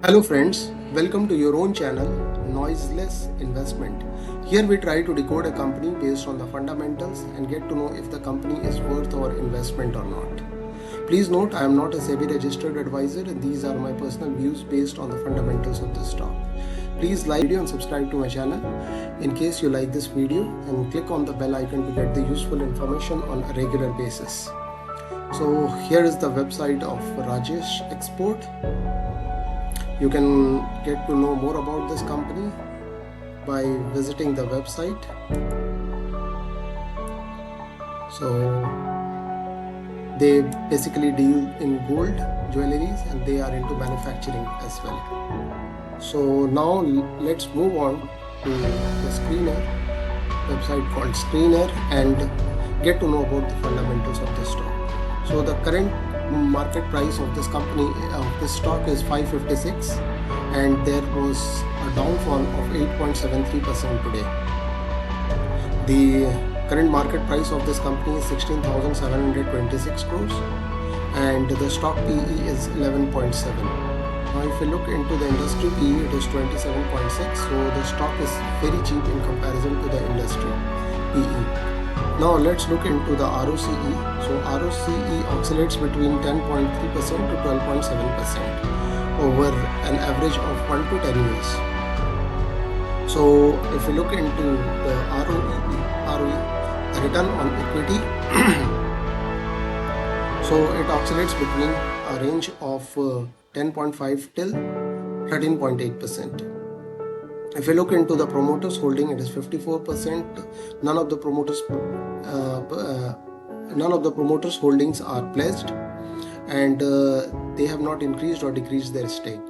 Hello friends, welcome to your own channel, Noiseless Investment. Here we try to decode a company based on the fundamentals and get to know if the company is worth our investment or not. Please note, I am not a SEBI registered advisor and these are my personal views based on the fundamentals of the stock. Please like the video and subscribe to my channel in case you like this video, and click on the bell icon to get the useful information on a regular basis. So here is the website of Rajesh Export. You can get to know more about this company by visiting the website. So they basically deal in gold jewelries and they are into manufacturing as well. So now let's move on to the screener, website called Screener, and get to know about the fundamentals of the stock. So the current market price of this company, of this stock, is 556, and there was a downfall of 8.73% today. The current market price of this company is 16,726 crores and the stock PE is 11.7. Now if you look into the industry PE, it is 27.6, so the stock is very cheap in comparison to the industry PE. Now let's look into the ROCE. So ROCE oscillates between 10.3% to 12.7% over an average of 1 to 10 years. So if you look into the ROE, the return on equity, so it oscillates between a range of 10.5 till 13.8%. If you look into the promoters holding, it is 54%. None of the promoters holdings are pledged, and they have not increased or decreased their stake.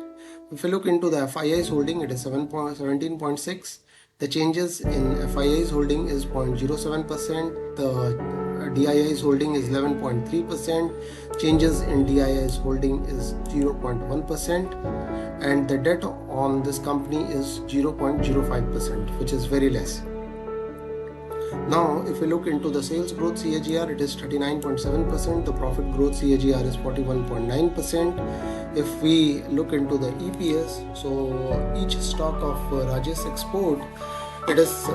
If you look into the FII's holding, it is 17.6. The changes in FII's holding is 0.07%. The DII's holding is 11.3%. Changes in DII's holding is 0.1%. And the debt on this company is 0.05%, which is very less. Now, if we look into the sales growth CAGR, it is 39.7%. The profit growth CAGR is 41.9%. If we look into the EPS, so each stock of Rajesh Export, it is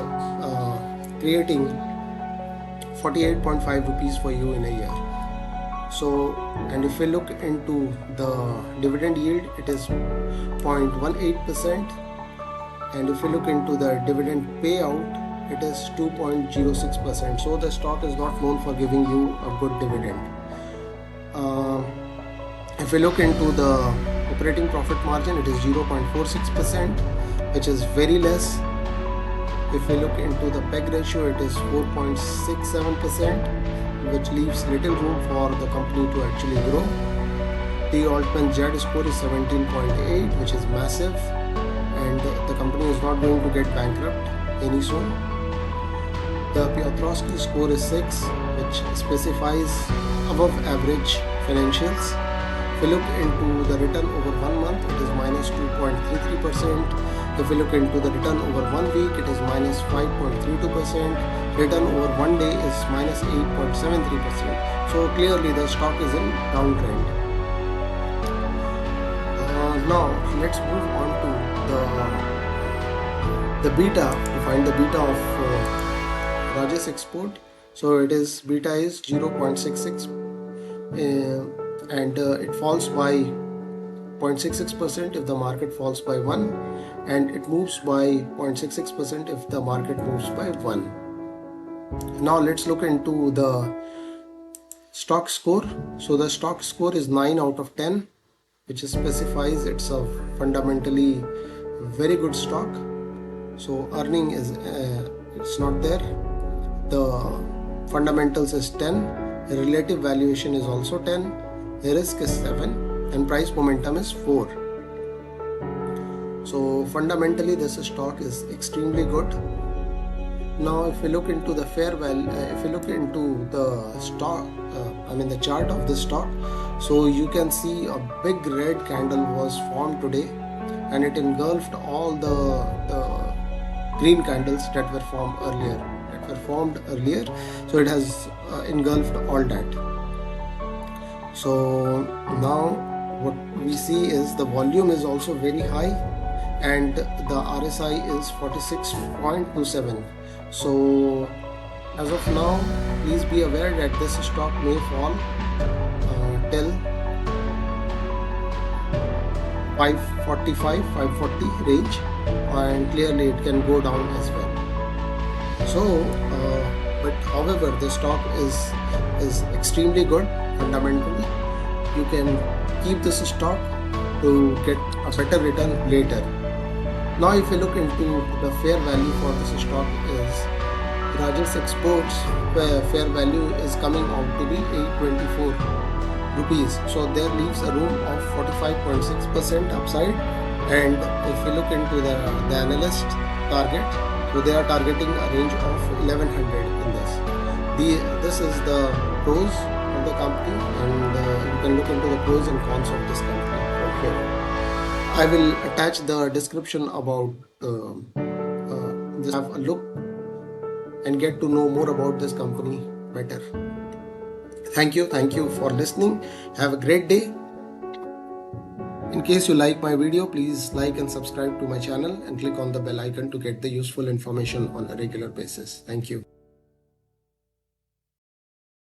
creating 48.5 rupees for you in a year. So, and if we look into the dividend yield, it is 0.18%, and if we look into the dividend payout, it is 2.06%. So the stock is not known for giving you a good dividend. If we look into the operating profit margin, it is 0.46%, which is very less. If we look into the PEG ratio, it is 4.67%, which leaves little room for the company to actually grow. The Altman Z score is 17.8, which is massive, and the company is not going to get bankrupt any soon. The Piotrowski score is 6, which specifies above average financials. If we look into the return over 1 month, it is minus 2.33%. If we look into the return over 1 week, it is minus 5.32%. Return over 1 day is minus 8.73%. So clearly the stock is in downtrend. Now let's move on to the beta, to find the beta of Rajesh Export. So it is beta is 0.66 and it falls by 0.66% if the market falls by 1, and it moves by 0.66% if the market moves by 1. Now let's look into the stock score. So the stock score is 9 out of 10, which specifies it's a fundamentally very good stock. So earning is it's not there. The fundamentals is 10. The relative valuation is also 10. The risk is 7. And price momentum is 4. So fundamentally this stock is extremely good. Now if we look into the fair value, if you look into the stock, the chart of the stock, so you can see a big red candle was formed today, and it engulfed all the green candles that were formed earlier. So it has engulfed all that. So now what we see is the volume is also very high and the RSI is 46.27. So as of now, please be aware that this stock may fall till 545, 540 range, and clearly it can go down as well. So but however, the stock is extremely good fundamentally. You can keep this stock to get a better return later. Now if you look into the fair value for this stock is Rajesh Exports, where fair value is coming out to be 824 rupees. So there leaves a room of 45.6% upside. And if we look into the analyst target, so they are targeting a range of 1100 in this. This is the pros of the company, and you can look into the pros and cons of this company from here. I will attach the description about this. Have a look and get to know more about this company better. Thank you for listening. Have a great day. In case you like my video, please like and subscribe to my channel and click on the bell icon to get the useful information on a regular basis. Thank you.